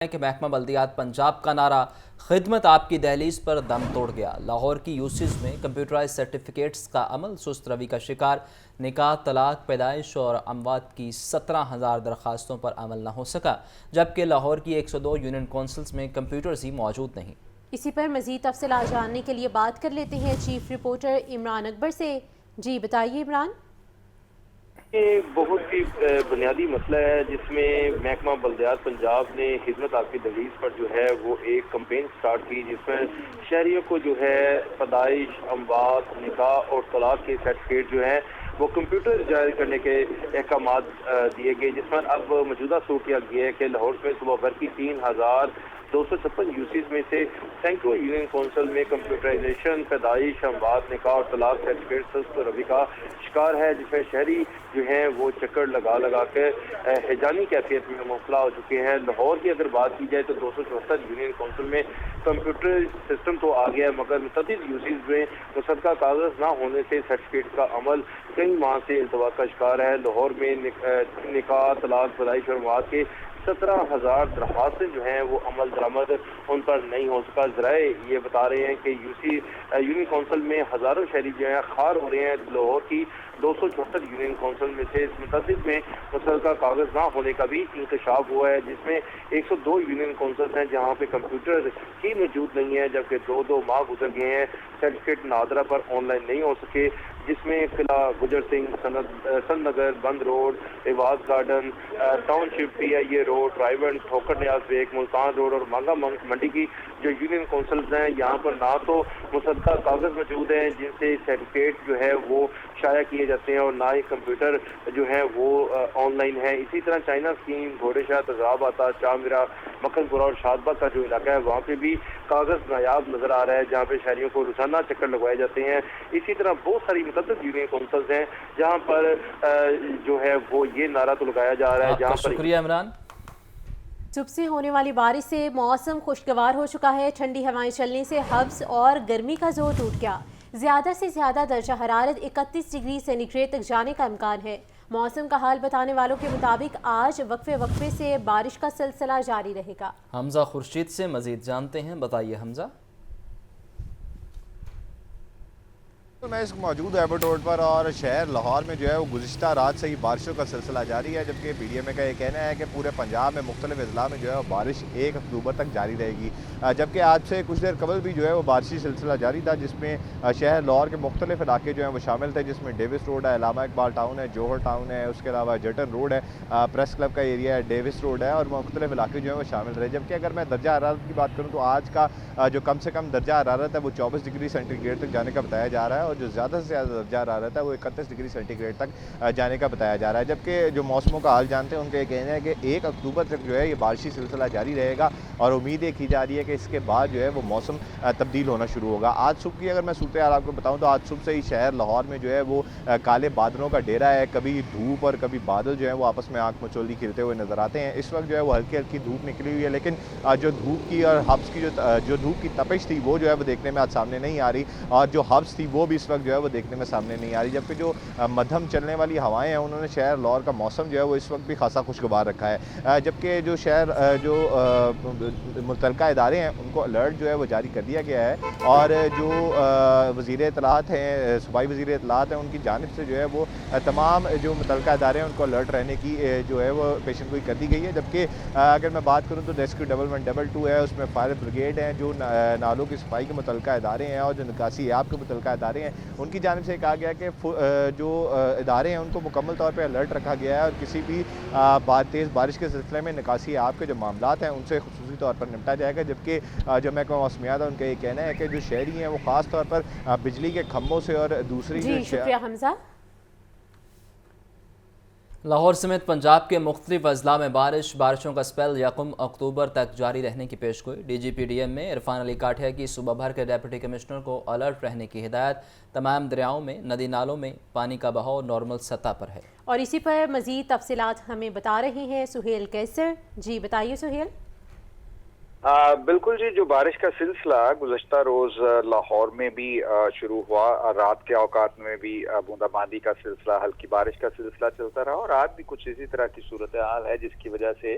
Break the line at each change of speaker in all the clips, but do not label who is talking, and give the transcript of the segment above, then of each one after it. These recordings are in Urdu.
کہ محکمہ بلدیات پنجاب کا نعرہ خدمت آپ کی دہلیز پر دم توڑ گیا۔ لاہور کی یوسیز میں کمپیوٹرائز سرٹیفکیٹس کا عمل سست روی کا شکار، نکاح، طلاق، پیدائش اور اموات کی 17,000 درخواستوں پر عمل نہ ہو سکا، جبکہ لاہور کی 102 یونین کونسلز میں کمپیوٹرز ہی موجود نہیں۔
اسی پر مزید تفصیلات جاننے کے لیے بات کر لیتے ہیں چیف رپورٹر عمران اکبر سے۔ جی بتائیے عمران۔
یہ بہت ہی بنیادی مسئلہ ہے جس میں محکمہ بلدیات پنجاب نے خدمت آپ کی دہلیز پر جو ہے وہ ایک کمپین سٹارٹ کی، جس میں شہریوں کو جو ہے پیدائش، اموات، نکاح اور طلاق کے سرٹیفکیٹ جو ہیں وہ کمپیوٹر جاری کرنے کے احکامات دیے گئے، جس میں اب موجودہ صورتحال یہ ہے کہ لاہور میں صبح بھر کی 3,256 یوسیز میں سے سینکڑوں یونین کونسل میں کمپیوٹرائزیشن، پیدائش، اموات، نکاح اور طلاق سرٹیفکیٹ سست روی کا شکار ہے، جس میں شہری جو ہیں وہ چکر لگا کے ہیجانی کیفیت میں مبتلا ہو چکے ہیں۔ لاہور کی اگر بات کی جائے تو 274 یونین کونسل میں کمپیوٹر سسٹم تو آ گیا ہے، مگر متعدد یوسیز میں مصدقہ کاغذ نہ ہونے سے سرٹیفکیٹ کا عمل کئی ماہ سے التوا کا شکار ہے۔ لاہور میں نکاح، طلاق، پیدائش اور اموات کے 17,000 درخواستیں جو ہیں وہ عمل درآمد ان پر نہیں ہو سکا۔ ذرائع یہ بتا رہے ہیں کہ یونین کونسل میں ہزاروں شہری جو ہیں خوار ہو رہے ہیں۔ لاہور کی 274 یونین کونسل میں سے اس متعدد میں متعلقہ کاغذ نہ ہونے کا بھی انکشاف ہوا ہے، جس میں 102 یونین کونسلز ہیں جہاں پہ کمپیوٹر ہی موجود نہیں ہے، جبکہ دو ماہ گزر گئے ہیں certificate Nadira per on line نہیں ہو سکے، جس میں قلعہ گجر سنگھ، سند نگر، بند روڈ، ایواز گارڈن، ٹاؤن شپ، پی آئی اے روڈ، ٹرائیون، ٹھوکر نیاز بیگ، ملتان روڈ اور مانگا منڈی کی جو یونین کونسلز ہیں یہاں پر نہ تو مصدقہ کاغذ موجود ہیں جن سے سرٹیفکیٹ جو ہے وہ شائع کیے جاتے ہیں، اور نہ ہی کمپیوٹر جو ہے وہ آن لائن ہے۔ اسی طرح چائنا اسکیم، گھوڑے شاہ، تذاب آتا، چامرا، مکھن پورہ اور شادبہ کا جو علاقہ ہے وہاں پہ بھی کاغذ نایاب نظر آ رہا ہے، جہاں پہ شہریوں کو روزانہ چکر لگوائے جاتے ہیں۔ اسی طرح بہت ساری متعدد یونین کونسلز ہیں جہاں پر جو ہے وہ یہ نعرہ تو لگایا جا رہا ہے
آپ کا شکریہ عمران۔
صبح سے ہونے والی بارش سے موسم خوشگوار ہو چکا ہے، ٹھنڈی ہوائیں چلنے سے حبس اور گرمی کا زور ٹوٹ گیا۔ زیادہ سے زیادہ درجہ حرارت 31 ڈگری سینٹی گریڈ تک جانے کا امکان ہے۔ موسم کا حال بتانے والوں کے مطابق آج وقفے سے بارش کا سلسلہ جاری رہے گا۔
حمزہ خورشید سے مزید جانتے ہیں، بتائیے حمزہ۔
میں اس موجود ایئرپورٹ روڈ پر اور شہر لاہور میں جو ہے وہ گزشتہ رات سے ہی بارشوں کا سلسلہ جاری ہے، جبکہ پی ڈی ایم اے کا یہ کہنا ہے کہ پورے پنجاب میں مختلف اضلاع میں جو ہے وہ بارش 1 اکتوبر تک جاری رہے گی، جبکہ آج سے کچھ دیر قبل بھی جو ہے وہ بارشی سلسلہ جاری تھا، جس میں شہر لاہور کے مختلف علاقے جو ہیں وہ شامل تھے، جس میں ڈیوس روڈ ہے، علامہ اقبال ٹاؤن ہے، جوہر ٹاؤن ہے، اس کے علاوہ جٹن روڈ ہے، پریس کلب کا ایریا ہے، ڈیوس روڈ ہے، اور مختلف علاقے جو ہیں وہ شامل رہے۔ جبکہ اگر میں درجہ حرارت کی بات کروں تو آج کا جو کم سے کم درجہ حرارت ہے وہ 24 ڈگری سینٹی گریڈ تک جانے کا بتایا جا رہا ہے، اور جو زیادہ سے زیادہ درجہ حرارت ہے وہ 31 ڈگری سینٹی گریڈ تک جانے کا بتایا جا رہا ہے۔ جبکہ جو موسموں کا حال جانتے ہیں ان کا یہ کہنا ہے کہ 1 اکتوبر تک جو ہے یہ بارشی سلسلہ جاری رہے گا، اور امید یہ کی جا رہی ہے کہ اس کے بعد جو ہے وہ موسم تبدیل ہونا شروع ہوگا۔ آج صبح کی اگر میں صورتحال آپ کو بتاؤں تو آج صبح سے ہی شہر لاہور میں جو ہے وہ کالے بادلوں کا ڈیرا ہے، کبھی دھوپ اور کبھی بادل جو ہے وہ آپس میں آنکھ مچولی کھلتے ہوئے نظر آتے ہیں۔ اس وقت جو ہے وہ ہلکی ہلکی دھوپ نکلی ہوئی ہے، لیکن جو دھوپ کی اور حبس کی جو دھوپ کی تپش تھی وہ جو ہے وہ دیکھنے میں آج سامنے نہیں آ رہی، اور جو حبس تھی وہ بھی اس وقت جو ہے وہ دیکھنے میں سامنے نہیں آ رہی۔ جبکہ جو مدھم چلنے والی ہوائیں ہیں انہوں نے شہر لاہور کا موسم جو ہے وہ اس وقت بھی خاصا خوشگوار رکھا ہے، جبکہ جو متعلقہ ادارے ہیں ان کو الرٹ جو ہے وہ جاری کر دیا گیا ہے، اور جو وزیر اطلاعات ہیں، صوبائی وزیر اطلاعات ہیں، ان کی جانب سے جو ہے وہ تمام جو متعلقہ ادارے ہیں ان کو الرٹ رہنے کی جو ہے وہ پیشن گوئی کر دی گئی ہے۔ جبکہ اگر میں بات کروں تو ریسکیو 1122 ہے، اس میں فائر بریگیڈ ہیں، جو نالوں کی صفائی کے متعلقہ ادارے ہیں، اور جو نکاسی آب کے متعلقہ ادارے ہیں، ان کی جانب سے کہا گیا کہ جو ادارے ہیں ان کو مکمل طور پہ الرٹ رکھا گیا ہے، اور کسی بھی تیز بارش کے سلسلے میں نکاسی آب کے جو معاملات ہیں ان سے خصوصی طور پر نمٹا جائے گا۔ جبکہ جو محکمہ موسمیات ہے ان کا یہ کہنا ہے کہ جو شہری ہیں وہ خاص طور پر بجلی کے کھمبوں سے اور دوسری
جی شکریہ حمزہ۔
لاہور سمیت پنجاب کے مختلف اضلاع میں بارشوں کا سپیل 1 اکتوبر تک جاری رہنے کی پیش گوئی۔ D G P D M میں عرفان علی کاٹھیا کی صوبہ بھر کے ڈپٹی کمشنر کو الرٹ رہنے کی ہدایت۔ تمام دریاؤں میں، ندی نالوں میں پانی کا بہاؤ نارمل سطح پر ہے۔
اور اسی پر مزید تفصیلات ہمیں بتا رہے ہیں سہیل کیسر۔ جی بتائیے سہیل۔
بالکل جی، جو بارش کا سلسلہ گزشتہ روز لاہور میں بھی شروع ہوا، رات کے اوقات میں بھی بوندا باندی کا سلسلہ، ہلکی بارش کا سلسلہ چلتا رہا، اور آج بھی کچھ اسی طرح کی صورتحال ہے جس کی وجہ سے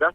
10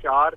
4,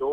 2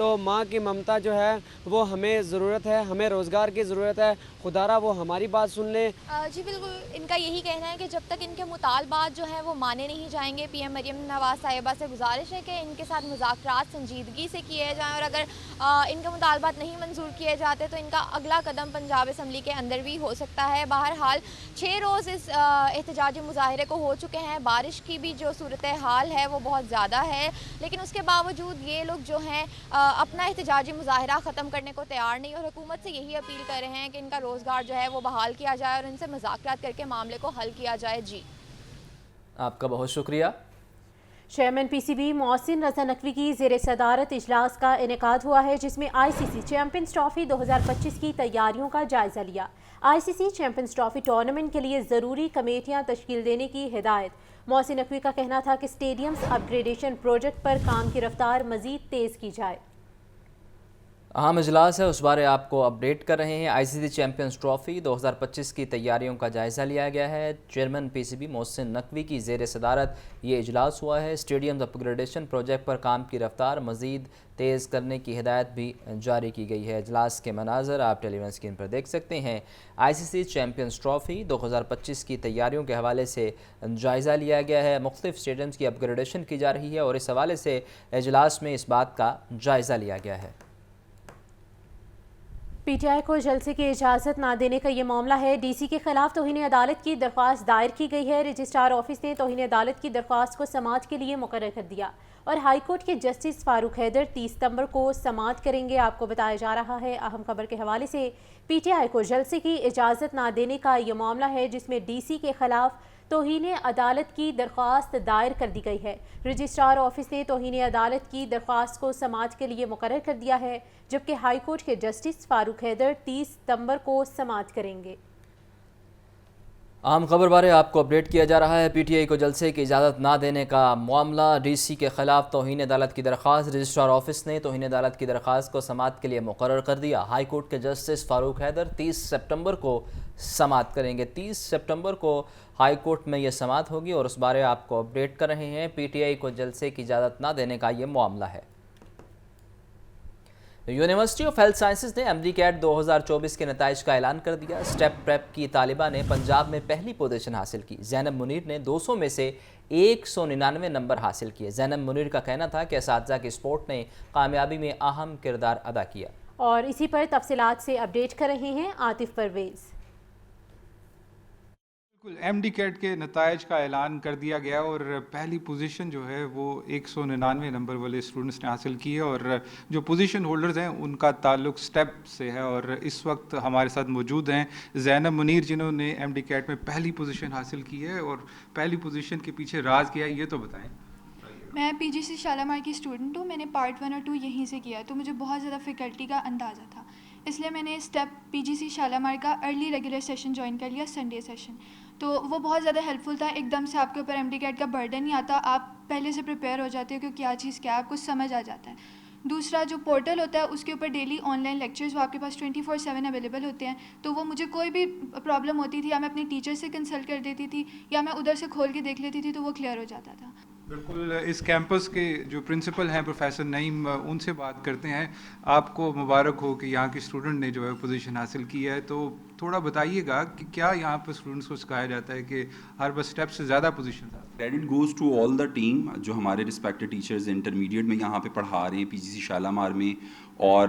تو ماں کی ممتا جو ہے وہ ہمیں ضرورت ہے, ہمیں روزگار کی ضرورت ہے. خدا را وہ ہماری بات سن لیں.
جی بالکل, ان کا یہی کہنا ہے کہ جب تک ان کے مطالبات جو ہیں وہ مانے نہیں جائیں گے, پی ایم مریم نواز صاحبہ سے گزارش ہے کہ ان کے ساتھ مذاکرات سنجیدگی سے کیے جائیں, اور اگر ان کے مطالبات نہیں منظور کیے جاتے تو ان کا اگلا قدم پنجاب اسمبلی کے اندر بھی ہو سکتا ہے. بہرحال 6 روز اس احتجاجی مظاہرے کو ہو چکے ہیں. بارش کی بھی جو صورتحال ہے وہ بہت زیادہ ہے, لیکن اس کے باوجود یہ لوگ جو ہیں اپنا احتجاجی مظاہرہ ختم کرنے کو تیار نہیں, اور حکومت سے یہی اپیل کر رہے ہیں کہ ان کا روزگار جو ہے وہ بحال کیا جائے اور ان سے مذاکرات کر کے معاملے کو حل کیا جائے. جی
آپ کا بہت شکریہ.
چیئرمین پی سی بی محسن رضا نقوی کی زیر صدارت اجلاس کا انعقاد ہوا ہے, جس میں آئی سی سی چیمپئنز ٹرافی 2025 کی تیاریوں کا جائزہ لیا. آئی سی سی چیمپئنز ٹرافی ٹورنامنٹ کے لیے ضروری کمیٹیاں تشکیل دینے کی ہدایت. محسن نقوی کا کہنا تھا کہ اسٹیڈیمز اپ گریڈیشن پروجیکٹ پر کام کی رفتار مزید تیز کی جائے.
اہم اجلاس ہے, اس بارے آپ کو اپڈیٹ کر رہے ہیں. آئی سی سی چیمپئنز ٹرافی 2025 کی تیاریوں کا جائزہ لیا گیا ہے. Chairman P C B Mohsin Naqvi کی زیر صدارت یہ اجلاس ہوا ہے. اسٹیڈیم اپ گریڈیشن پروجیکٹ پر کام کی رفتار مزید تیز کرنے کی ہدایت بھی جاری کی گئی ہے. اجلاس کے مناظر آپ ٹیلی ویژن اسکرین پر دیکھ سکتے ہیں. آئی سی سی چیمپئنز ٹرافی 2025 کی تیاریوں کے حوالے سے جائزہ لیا گیا ہے. مختلف اسٹیڈیمز کی اپ گریڈیشن کی جا رہی ہے اور اس حوالے سے اجلاس میں اس بات کا جائزہ لیا گیا ہے.
پی ٹی آئی کو جلسے کی اجازت نہ دینے کا یہ معاملہ ہے. ڈی سی کے خلاف توہین عدالت کی درخواست دائر کی گئی ہے. رجسٹرار آفس نے توہین عدالت کی درخواست کو سماعت کے لیے مقرر کر دیا اور ہائی کورٹ کے جسٹس فاروق حیدر 30 ستمبر کو سماعت کریں گے. آپ کو بتایا جا رہا ہے اہم خبر کے حوالے سے پی ٹی آئی کو جلسے کی اجازت نہ دینے کا یہ معاملہ ہے, جس میں ڈی سی کے خلاف توہین عدالت کی درخواست دائر کر دی گئی ہے. رجسٹرار آفس نے توہین عدالت کی درخواست کو سماعت کے لیے مقرر کر دیا ہے, جبکہ ہائی کورٹ کے جسٹس فاروق حیدر 30 ستمبر کو سماعت کریں گے.
اہم خبر بارے آپ کو اپڈیٹ کیا جا رہا ہے. پی ٹی آئی کو جلسے کی اجازت نہ دینے کا معاملہ, ڈی سی کے خلاف توہین عدالت کی درخواست. رجسٹرار آفس نے توہین عدالت کی درخواست کو سماعت کے لیے مقرر کر دیا. ہائی کورٹ کے جسٹس فاروق حیدر 30 سپٹمبر کو سماعت کریں گے. 30 سپٹمبر کو ہائی کورٹ میں یہ سماعت ہوگی اور اس بارے آپ کو اپڈیٹ کر رہے ہیں. پی ٹی آئی کو جلسے کی اجازت نہ دینے کا یہ معاملہ ہے. یونیورسٹی آف ہیلتھ سائنسز نے ایم ڈی کیٹ 2024 کے نتائج کا اعلان کر دیا. اسٹیپ پریپ کی طالبہ نے پنجاب میں پہلی پوزیشن حاصل کی. زینب منیر نے 200 میں سے 199 نمبر حاصل کیے. زینب منیر کا کہنا تھا کہ اساتذہ کی سپورٹ نے کامیابی میں اہم کردار ادا کیا.
اور اسی پر تفصیلات سے اپڈیٹ کر رہے ہیں عاطف پرویز.
بالکل, ایم ڈی کیٹ کے نتائج کا اعلان کر دیا گیا اور پہلی پوزیشن جو ہے وہ 199 نمبر والے اسٹوڈنٹس نے حاصل کی ہے, اور جو پوزیشن ہولڈرز ہیں ان کا تعلق اسٹیپ سے ہے. اور اس وقت ہمارے ساتھ موجود ہیں زینب منیر, جنہوں نے ایم ڈی کیٹ میں پہلی پوزیشن حاصل کی ہے, اور پہلی پوزیشن کے پیچھے راز کیا ہے یہ تو بتائیں.
میں پی جی سی شالامار کی اسٹوڈنٹ ہوں. میں نے پارٹ 1 اور 2 یہیں سے کیا, تو مجھے بہت زیادہ فیکلٹی کا اندازہ تھا, اس لیے میں نے اسٹیپ پی جی سی شالامار کا ارلی ریگولر سیشن جوائن کر لیا, سنڈے سیشن. تو وہ بہت زیادہ ہیلپ فل تھا. ایک دم سے آپ کے اوپر ایم ڈی کیٹ کا برڈن نہیں آتا, آپ پہلے سے پریپیئر ہو جاتے ہو کہ کیا چیز کیا ہے, آپ کو سمجھ آ جاتا ہے. دوسرا جو پورٹل ہوتا ہے اس کے اوپر ڈیلی آن لائن لیکچرز وہ آپ کے پاس 24/7 اویلیبل ہوتے ہیں, تو وہ مجھے کوئی بھی پرابلم ہوتی تھی یا میں اپنے ٹیچر سے کنسلٹ کر دیتی تھی یا میں ادھر سے کھول کے دیکھ لیتی تھی, تو وہ کلیئر ہو جاتا تھا.
بالکل, اس کیمپس کے جو پرنسپل ہیں پروفیسر نعیم, ان سے بات کرتے ہیں. آپ کو مبارک ہو کہ یہاں کے اسٹوڈنٹ نے جو ہے پوزیشن حاصل کی ہے, تو تھوڑا بتائیے گا کہ کیا یہاں پہ اسٹوڈنٹس کو سکھایا جاتا ہے کہ ہر بس اسٹیپ سے زیادہ position.
Credit goes to all the team جو ہمارے رسپیکٹڈ ٹیچرز انٹرمیڈیٹ میں یہاں پہ پڑھا رہے ہیں پی جی سی شالامار میں, اور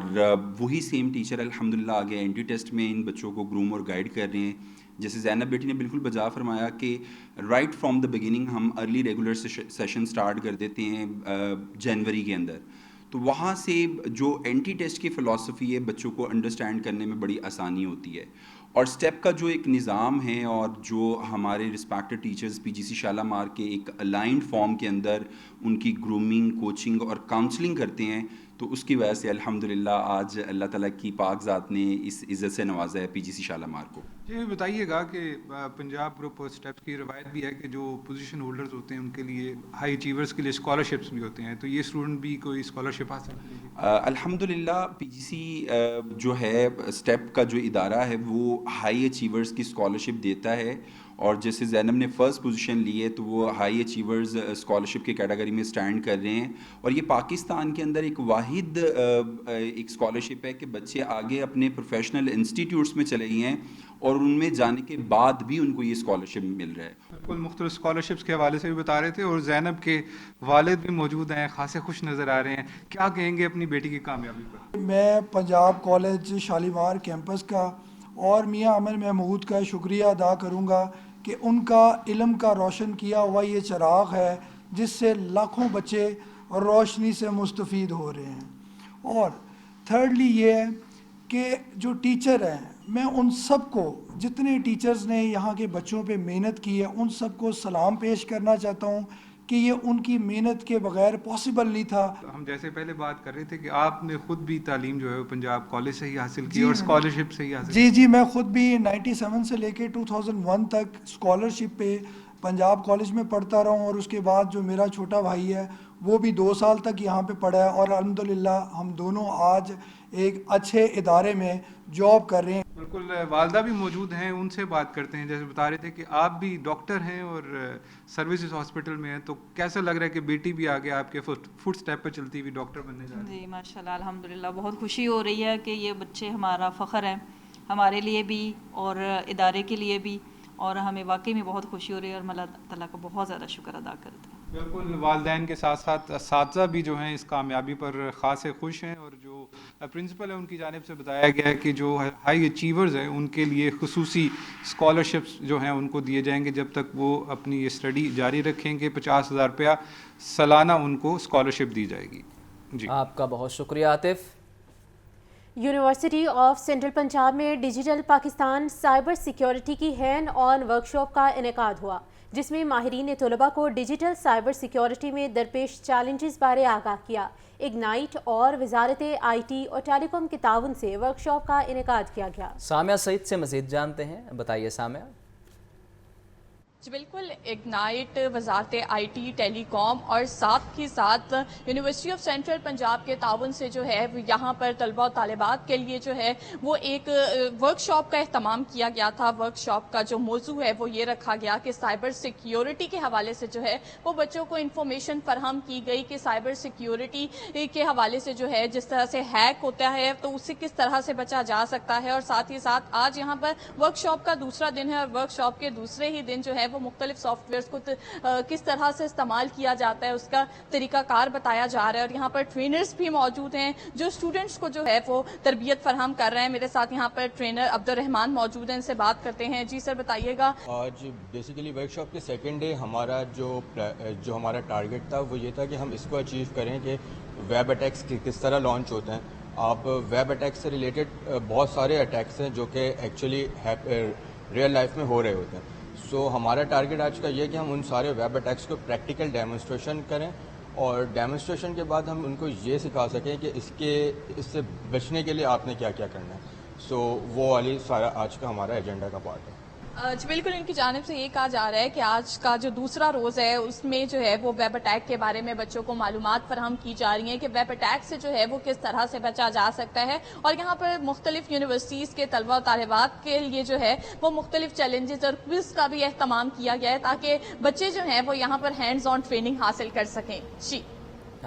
وہی سیم ٹیچر الحمدللہ آگے اینٹی ٹیسٹ میں ان بچوں کو گروم اور گائیڈ کر رہے ہیں. جیسے زینب بیٹی نے بالکل بجا فرمایا کہ رائٹ فرام دا بگننگ ہم ارلی ریگولر سیشن سٹارٹ کر دیتے ہیں جنوری کے اندر, تو وہاں سے جو اینٹی ٹیسٹ کی فلاسفی ہے بچوں کو انڈرسٹینڈ کرنے میں بڑی آسانی ہوتی ہے. اور اسٹیپ کا جو ایک نظام ہے اور جو ہمارے رسپیکٹڈ ٹیچرز پی جی سی شالامار کے ایک الائنڈ فارم کے اندر ان کی گرومنگ, کوچنگ اور کاؤنسلنگ کرتے ہیں, تو اس کی وجہ سے الحمدللہ آج اللہ تعالیٰ کی پاک ذات نے اس عزت سے نوازا ہے پی جی سی شالامار کو.
جی بتائیے گا کہ پنجاب گروپ آف اسٹیپس کی روایت بھی ہے کہ جو پوزیشن ہولڈرز ہوتے ہیں ان کے لیے ہائی اچیورز کے لیے اسکالرشپس بھی ہوتے ہیں, تو یہ اسٹوڈنٹ بھی کوئی اسکالرشپ حاصل کریں گے؟
الحمدللہ پی جی سی جو ہے اسٹیپ کا جو ادارہ ہے وہ ہائی اچیورز کی اسکالرشپ دیتا ہے, اور جیسے زینب نے فرسٹ پوزیشن لی ہے تو وہ ہائی اچیورز اسکالرشپ کے کیٹیگری میں اسٹینڈ کر رہے ہیں, اور یہ پاکستان کے اندر ایک واحد ایک اسکالرشپ ہے کہ بچے آگے اپنے پروفیشنل انسٹیٹیوٹس میں چلے گئے ہیں اور ان میں جانے کے بعد بھی ان کو یہ اسکالرشپ مل رہا ہے.
بالکل مختلف اسکالرشپس کے حوالے سے بھی بتا رہے تھے, اور زینب کے والد بھی موجود ہیں, خاصے خوش نظر آ رہے ہیں. کیا کہیں گے اپنی بیٹی کی کامیابی پر؟
میں پنجاب کالج شالیمار کیمپس کا اور میاں عامر محمود کا شکریہ ادا کروں گا کہ ان کا علم کا روشن کیا ہوا یہ چراغ ہے جس سے لاکھوں بچے روشنی سے مستفید ہو رہے ہیں. اور تھرڈلی یہ ہے کہ جو ٹیچر ہیں, میں ان سب کو, جتنے ٹیچرز نے یہاں کے بچوں پہ محنت کی ہے, ان سب کو سلام پیش کرنا چاہتا ہوں کہ یہ ان کی محنت کے بغیر پاسبل نہیں تھا.
ہم جیسے پہلے بات کر رہے تھے کہ آپ نے خود بھی تعلیم جو ہے پنجاب کالج سے ہی حاصل کی اور اسکالرشپ سے ہی حاصل کی.
جی میں خود بھی 97 سے لے کے 2001 تک اسکالرشپ پہ پنجاب کالج میں پڑھتا رہا ہوں, اور اس کے بعد جو میرا چھوٹا بھائی ہے وہ بھی 2 سال تک یہاں پہ پڑھا ہے, اور الحمدللہ ہم دونوں آج ایک اچھے ادارے میں جاب کر رہے ہیں.
بالکل, والدہ بھی موجود ہیں, ان سے بات کرتے ہیں. جیسے بتا رہے تھے کہ آپ بھی ڈاکٹر ہیں اور سروسز ہاسپٹل میں ہیں, تو کیسا لگ رہا ہے کہ بیٹی بھی آگے آپ کے فٹ سٹیپ پہ چلتی ہوئی ڈاکٹر بننے جا رہی ہے؟
جی ماشاءاللہ الحمدللہ بہت خوشی ہو رہی ہے کہ یہ بچے ہمارا فخر ہیں, ہمارے لیے بھی اور ادارے کے لیے بھی, اور ہمیں واقعی میں بہت خوشی ہو رہی ہے, اور اللہ تعالیٰ کا بہت زیادہ شکر ادا کرتے ہیں.
بالکل, والدین کے ساتھ ساتھ اساتذہ بھی جو ہیں اس کامیابی پر خاصے خوش ہیں, اور جو پرنسپل ہے ان کی جانب سے بتایا گیا ہے کہ جو ہائی اچیورز ہیں ان کے لیے خصوصی اسکالرشپس جو ہیں ان کو دیے جائیں گے جب تک وہ اپنی اسٹڈی جاری رکھیں گے. 50,000 روپیہ سالانہ ان کو اسکالرشپ دی جائے گی. جی
آپ کا بہت شکریہ Atif.
University of central Punjab میں ڈیجیٹل پاکستان سائبر سیکیورٹی کی ہینڈ آن ورکشاپ کا انعقاد ہوا, جس میں ماہرین نے طلباء کو ڈیجیٹل سائبر سیکیورٹی میں درپیش چیلنجز بارے آگاہ کیا. اگنائٹ اور وزارت آئی ٹی اور ٹیلی کام کے تعاون سے ورکشاپ کا انعقاد کیا گیا.
سامعہ سعید سے مزید جانتے ہیں, بتائیے سامعہ.
جی بالکل, اگنائٹ, وزارت آئی ٹی, ٹیلی کام اور ساتھ ہی ساتھ یونیورسٹی آف سینٹرل پنجاب کے تعاون سے جو ہے یہاں پر طلباء و طالبات کے لیے جو ہے وہ ایک ورک شاپ کا اہتمام کیا گیا تھا. ورک شاپ کا جو موضوع ہے وہ یہ رکھا گیا کہ سائبر سیکیورٹی کے حوالے سے جو ہے وہ بچوں کو انفارمیشن فراہم کی گئی کہ سائبر سیکیورٹی کے حوالے سے جو ہے جس طرح سے ہیک ہوتا ہے تو اس سے کس طرح سے بچا جا سکتا ہے. اور ساتھ ہی ساتھ آج یہاں پر ورک شاپ کا دوسرا دن ہے, اور ورک شاپ کے دوسرے ہی دن جو ہے وہ مختلف سافٹ ویئرز کو کس طرح سے استعمال کیا جاتا ہے اس کا طریقہ کار بتایا جا رہا ہے. اور یہاں پر ٹرینرز بھی موجود ہیں جو اسٹوڈنٹس کو جو ہے وہ تربیت فراہم کر رہے ہیں. میرے ساتھ یہاں پر ٹرینر عبدالرحمان موجود ہیں, ان سے بات کرتے ہیں. جی سر بتائیے گا.
آج بیسیکلی ورک شاپ کے سیکنڈ ڈے ہمارا جو ہمارا ٹارگٹ تھا وہ یہ تھا کہ ہم اس کو اچیو کریں کہ ویب اٹیکس کس طرح لانچ ہوتے ہیں. آپ ویب اٹیکس سے ریلیٹڈ بہت سارے اٹیکس ہیں جو کہ ایکچولی ریئل لائف میں ہو رہے ہوتے ہیں. سو ہمارا ٹارگٹ آج کا یہ کہ ہم ان سارے ویب اٹیکس کو پریکٹیکل ڈیمونسٹریشن کریں, اور ڈیمونسٹریشن کے بعد ہم ان کو یہ سکھا سکیں کہ اس سے بچنے کے لیے آپ نے کیا کیا کرنا ہے. سو وہ والی سارا آج کا ہمارا ایجنڈا کا پارٹ ہے.
جی بالکل, ان کی جانب سے یہ کہا جا رہا ہے کہ آج کا جو دوسرا روز ہے اس میں جو ہے وہ ویب اٹیک کے بارے میں بچوں کو معلومات فراہم کی جا رہی ہیں کہ ویب اٹیک سے جو ہے وہ کس طرح سے بچا جا سکتا ہے. اور یہاں پر مختلف یونیورسٹیز کے طلباء و طالبات کے لیے جو ہے وہ مختلف چیلنجز اور کوئز کا بھی اہتمام کیا گیا ہے تاکہ بچے جو ہیں وہ یہاں پر ہینڈز آن ٹریننگ حاصل کر سکیں. جی